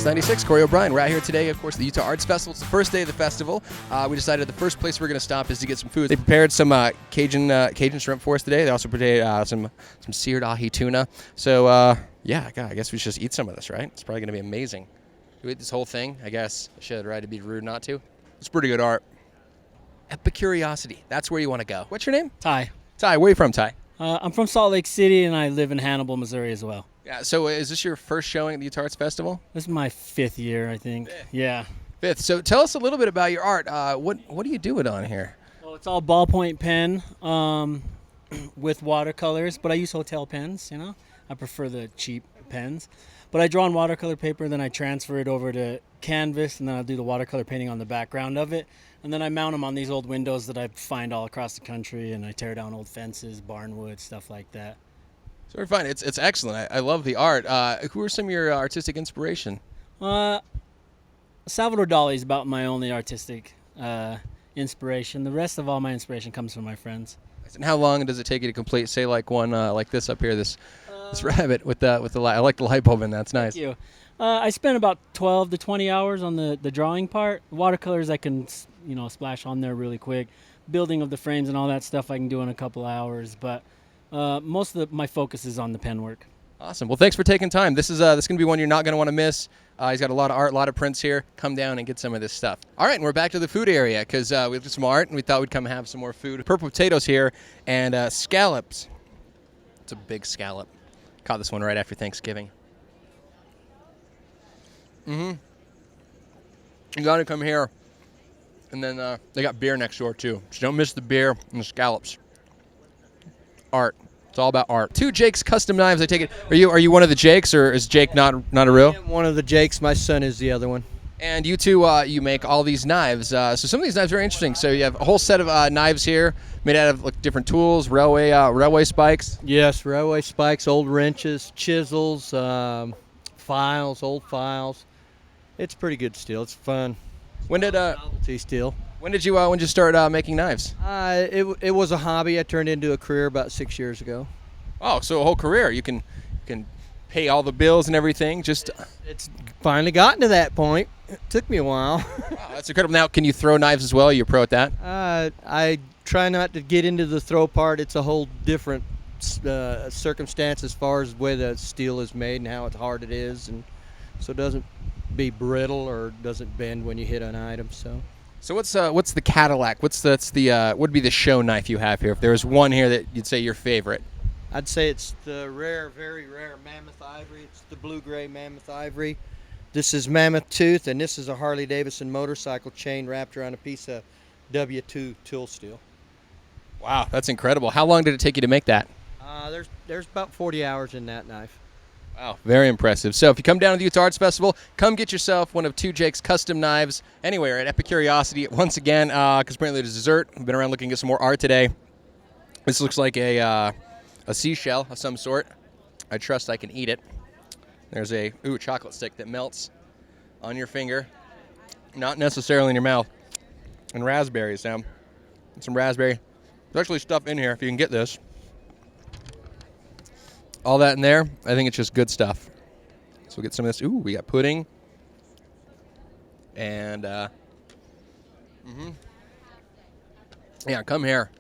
X96, Corey O'Brien. We're out here today, of course, the Utah Arts Festival. It's the first day of the festival. We decided the first place we're going to stop is to get some food. They prepared some Cajun shrimp for us today. They also prepared some seared ahi tuna. So, yeah, God, I guess we should just eat some of this, right? It's probably going to be amazing. Do we eat this whole thing? I guess I should, right? It'd be rude not to. It's pretty good art. Epicuriosity. That's where you want to go. What's your name? Ty. Ty, where are you from, Ty? I'm from Salt Lake City, and I live in Hannibal, Missouri as well. Yeah, so is this your first showing at the Utah Arts Festival? This is my 5th year, I think. Yeah. Fifth. So tell us a little bit about your art. What do you do it on here? Well, it's all ballpoint pen with watercolors, but I use hotel pens, you know. I prefer the cheap pens. But I draw on watercolor paper, then I transfer it over to canvas, and then I'll do the watercolor painting on the background of it. And then I mount them on these old windows that I find all across the country, and I tear down old fences, barnwood, stuff like that. So we're fine. It's excellent. I love the art. Who are some of your artistic inspiration? Salvador Dali is about my only artistic inspiration. The rest of all my inspiration comes from my friends. And how long does it take you to complete, say, like one like this up here, this rabbit with the light? I like the light bulb in that. It's nice. Thank you. I spent about 12 to 20 hours on the drawing part. Watercolors I can, splash on there really quick. Building of the frames and all that stuff I can do in a couple hours. But most of my focus is on the pen work. Awesome. Well, thanks for taking time. This is going to be one you're not going to want to miss. He's got a lot of art, a lot of prints here. Come down and get some of this stuff. All right, and we're back to the food area because we have some art, and we thought we'd come have some more food. Purple potatoes here and scallops. It's a big scallop. Caught this one right after Thanksgiving. You got to come here. And then they got beer next door, too. So don't miss the beer and the scallops. Art. It's all about art. 2 Jake's custom knives, I take it. Are you one of the Jakes, or is Jake not a real? I'm one of the Jakes. My son is the other one. And you two, you make all these knives. So some of these knives are very interesting. So you have a whole set of knives here made out of different tools, railway spikes. Yes, railway spikes, old wrenches, chisels, files, old files. It's pretty good steel. It's fun. When did novelty steel? When did you start making knives? It was a hobby. I turned into a career about 6 years ago. Oh, so a whole career. You can pay all the bills and everything. It's finally gotten to that point. It took me a while. Wow, that's incredible. Now, can you throw knives as well? Are you a pro at that? I try not to get into the throw part. It's a whole different circumstance as far as the way the steel is made and how hard it is, and so it doesn't be brittle or doesn't bend when you hit an item. So what's the Cadillac? What would be the show knife you have here? If there was one here that you'd say your favorite. I'd say it's the rare, very rare mammoth ivory. It's the blue-gray mammoth ivory. This is mammoth tooth, and this is a Harley-Davidson motorcycle chain wrapped around a piece of W2 tool steel. Wow, that's incredible. How long did it take you to make that? There's about 40 hours in that knife. Wow, very impressive. So if you come down to the Utah Arts Festival, come get yourself one of 2 Jake's custom knives anywhere at Epicuriosity. Once again, because apparently there's dessert. We've been around looking at some more art today. This looks like a seashell of some sort. I trust I can eat it. There's a chocolate stick that melts on your finger, not necessarily in your mouth. And raspberries, Sam. Some raspberry. There's actually stuff in here if you can get this. All that in there, I think it's just good stuff. So we'll get some of this. Ooh, we got pudding. And, yeah, come here.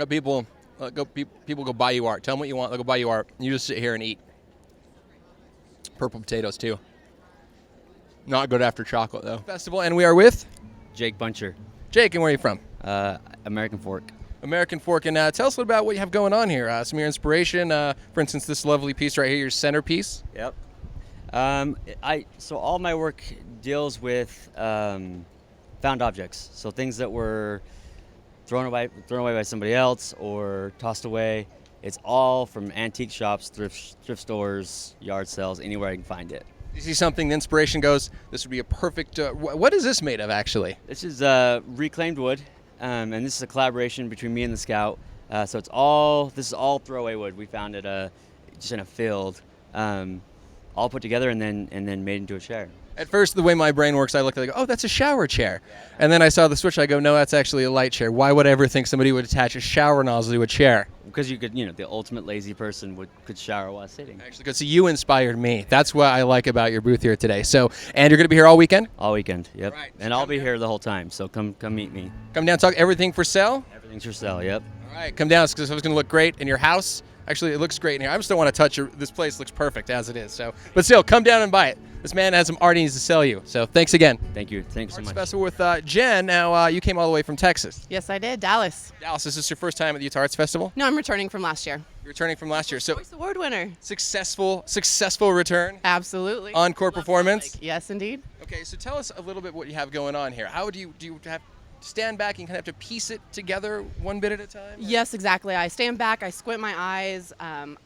People go buy you art. Tell them what you want. They'll go buy you art. You just sit here and eat. Purple potatoes, too. Not good after chocolate, though. Festival, and we are with? Jake Buncher. Jake, and where are you from? American Fork. American Fork. And tell us a little about what you have going on here. Some of your inspiration. For instance, this lovely piece right here, your centerpiece. Yep. So all my work deals with found objects. So things that were thrown away by somebody else or tossed away. It's all from antique shops, thrift stores, yard sales, anywhere I can find it. You see something, the inspiration goes, this would be a perfect, what is this made of, actually? This is reclaimed wood, and this is a collaboration between me and the Scout. So this is all throwaway wood. We found it just in a field. all put together and then made into a chair. At first, the way my brain works, I look like, oh, that's a shower chair. And then I saw the switch. I go, no, that's actually a light chair. Why would I ever think somebody would attach a shower nozzle to a chair? Because you could, the ultimate lazy person could shower while sitting. Actually, good. So you inspired me. That's what I like about your booth here today. So, and you're going to be here all weekend? All weekend, yep. Right. And I'll be here the whole time, so come meet me. Come down, talk everything for sale? Everything's for sale, yep. All right, come down because it's going to look great in your house. Actually, it looks great in here. I just don't want to touch it. This place looks perfect as it is. So, but still, come down and buy it. This man has some art he needs to sell you. So thanks again. Thank you. Thanks so Arts much. Festival with Jen. Now, you came all the way from Texas. Yes, I did. Dallas. Dallas, is this your first time at the Utah Arts Festival? No, I'm returning from last year. You're returning from last year. So Voice Award winner. successful return. Absolutely. Encore performance. Yes, indeed. Okay, so tell us a little bit what you have going on here. How do you have stand back and kind of have to piece it together one bit at a time? Yes, exactly. I stand back, I squint my eyes.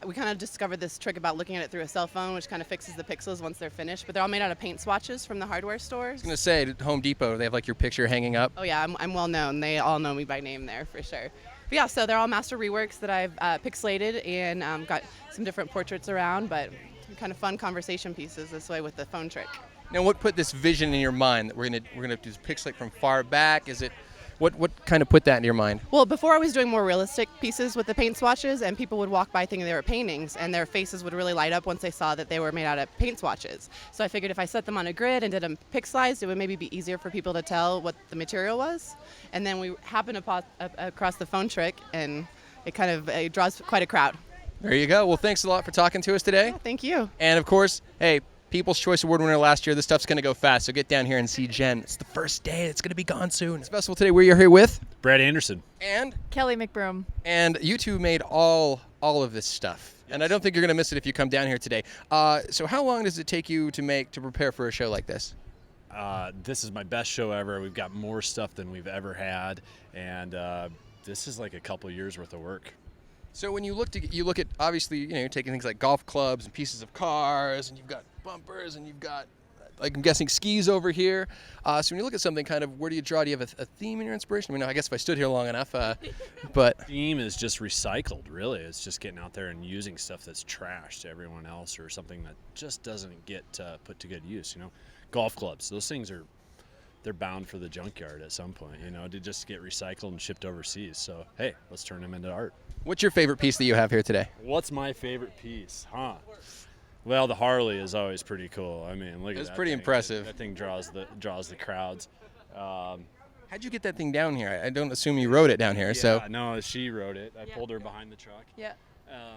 We kind of discovered this trick about looking at it through a cell phone, which kind of fixes the pixels once they're finished. But they're all made out of paint swatches from the hardware stores. I was going to say, at Home Depot, they have like your picture hanging up. Oh yeah, I'm well known. They all know me by name there for sure. But yeah, so they're all master reworks that I've pixelated and got some different portraits around, but kind of fun conversation pieces this way with the phone trick. Now, what put this vision in your mind that we're gonna do pixelate from far back? Is it what kind of put that in your mind? Well, before I was doing more realistic pieces with the paint swatches, and people would walk by thinking they were paintings, and their faces would really light up once they saw that they were made out of paint swatches. So I figured if I set them on a grid and did them pixelized, it would maybe be easier for people to tell what the material was. And then we happened to pop across the phone trick, and it draws quite a crowd. There you go. Well, thanks a lot for talking to us today. Yeah, thank you. And of course, hey, People's Choice Award winner last year. This stuff's going to go fast, so get down here and see Jen. It's the first day. It's going to be gone soon. It's festival today. We're here with Brad Anderson. and Kelly McBroom. and you two made all of this stuff. Yes. And I don't think you're going to miss it if you come down here today. So how long does it take you to prepare for a show like this? This is my best show ever. We've got more stuff than we've ever had, and this is like a couple years worth of work. So when you look at obviously, you're taking things like golf clubs and pieces of cars, and you've got bumpers, and you've got, like, I'm guessing skis over here. So when you look at something, kind of, where do you draw? Do you have a theme in your inspiration? I mean, I guess if I stood here long enough, but Theme is just recycled, really. It's just getting out there and using stuff that's trash to everyone else, or something that just doesn't get put to good use. Golf clubs, those things they're bound for the junkyard at some point, to just get recycled and shipped overseas. So hey, let's turn them into art. what's your favorite piece that you have here today? What's my favorite piece, Well, the Harley is always pretty cool. I mean, look at that. It's pretty thing. impressive. That thing draws the crowds. How'd you get that thing down here? I don't assume you rode it down here. So No, she rode it. I pulled her behind the truck. Yeah,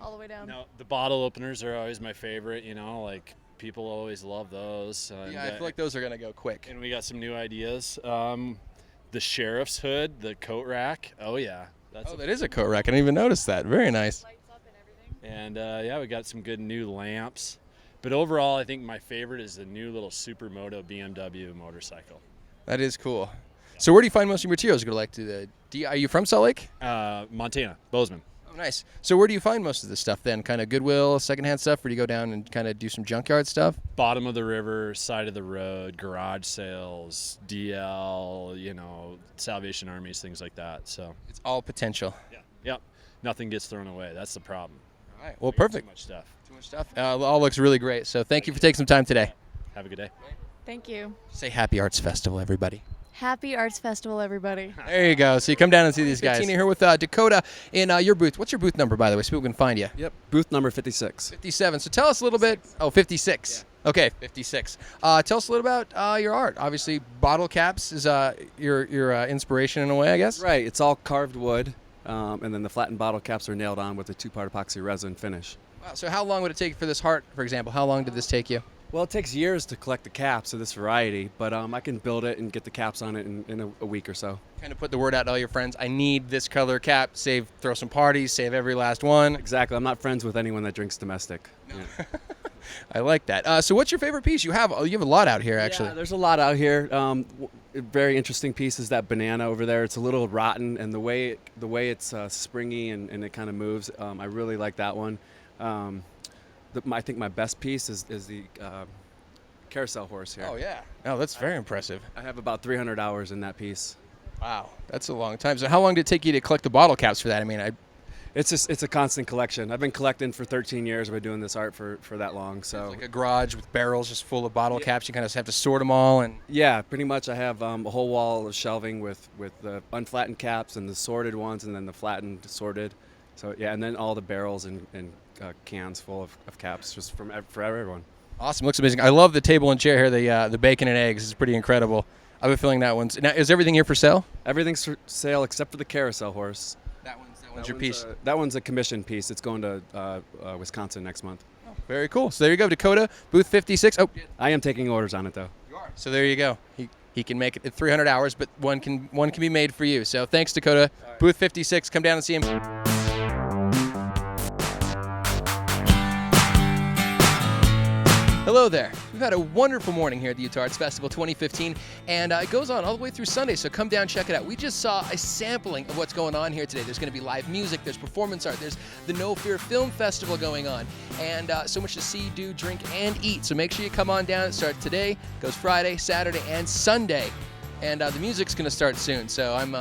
all the way down. No, the bottle openers are always my favorite. Like people always love those. yeah, I feel like those are gonna go quick. And we got some new ideas. The sheriff's hood, the coat rack. Oh yeah, That is a coat rack. I didn't even notice that. Very nice. Lights up and everything. And we got some good new lamps. But overall, I think my favorite is the new little Supermoto BMW motorcycle. That is cool. So where do you find most of your materials? You go like to the Are you from Salt Lake? Montana, Bozeman. Oh, nice. So where do you find most of this stuff then? Kind of Goodwill, secondhand stuff, or do you go down and kind of do some junkyard stuff? Bottom of the river, side of the road, garage sales, DL, Salvation Armies, things like that. So It's all potential. yeah, yep. Nothing gets thrown away. That's the problem. All right. Well, perfect. Too much stuff. Too much stuff. All looks really great. So thank you for taking some time today. Have a good day. Thank you. Say Happy Arts Festival, everybody. Happy Arts Festival, everybody. There you go. So you come down and see these guys. Tina here with Dakota in your booth. What's your booth number, by the way, so people can find you? Yep, booth number 56. 57. So tell us a little bit. Oh, 56. Yeah. Okay, 56. Tell us a little about your art. Obviously, bottle caps is your inspiration in a way, I guess. Right, it's all carved wood, and then the flattened bottle caps are nailed on with a 2-part epoxy resin finish. Wow. So how long would it take for this heart, for example? How long did this take you? Well, it takes years to collect the caps of this variety, but I can build it and get the caps on it in a week or so. Kind of put the word out to all your friends. I need this color cap. Throw some parties. Save every last one. Exactly. I'm not friends with anyone that drinks domestic. No. Yeah. I like that. So what's your favorite piece? You have a lot out here, actually. Yeah, there's a lot out here. A very interesting piece is that banana over there. It's a little rotten, and the way it's springy and it kind of moves, I really like that one. I think my best piece is the carousel horse here. Oh, yeah. Oh, that's very impressive. I have about 300 hours in that piece. Wow, that's a long time. So how long did it take you to collect the bottle caps for that? I mean, It's a constant collection. I've been collecting for 13 years. I've been doing this art for that long. So Like a garage with barrels just full of bottle caps. You kind of have to sort them all. And yeah, pretty much. I have a whole wall of shelving with the unflattened caps and the sorted ones, and then the flattened sorted. So yeah, and then all the barrels and cans full of caps just for everyone. awesome, looks amazing. I love the table and chair here. The bacon and eggs is pretty incredible. I've been feeling that one's. Now, is everything here for sale? Everything's for sale except for the carousel horse. That one's your piece. That one's a commission piece. It's going to Wisconsin next month. Very cool. So there you go, Dakota, booth 56. Oh, I am taking orders on it though. you are. So there you go. He can make it at 300 hours, but one can be made for you. So thanks, Dakota. Right. Booth 56. Come down and see him. Hello there. We've had a wonderful morning here at the Utah Arts Festival 2015, and it goes on all the way through Sunday, so come down, check it out. We just saw a sampling of what's going on here today. There's going to be live music, there's performance art, there's the No Fear Film Festival going on, and so much to see, do, drink, and eat. So make sure you come on down. It starts today, goes Friday, Saturday, and Sunday, and the music's going to start soon, so I'm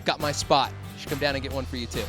got my spot. You should come down and get one for you too.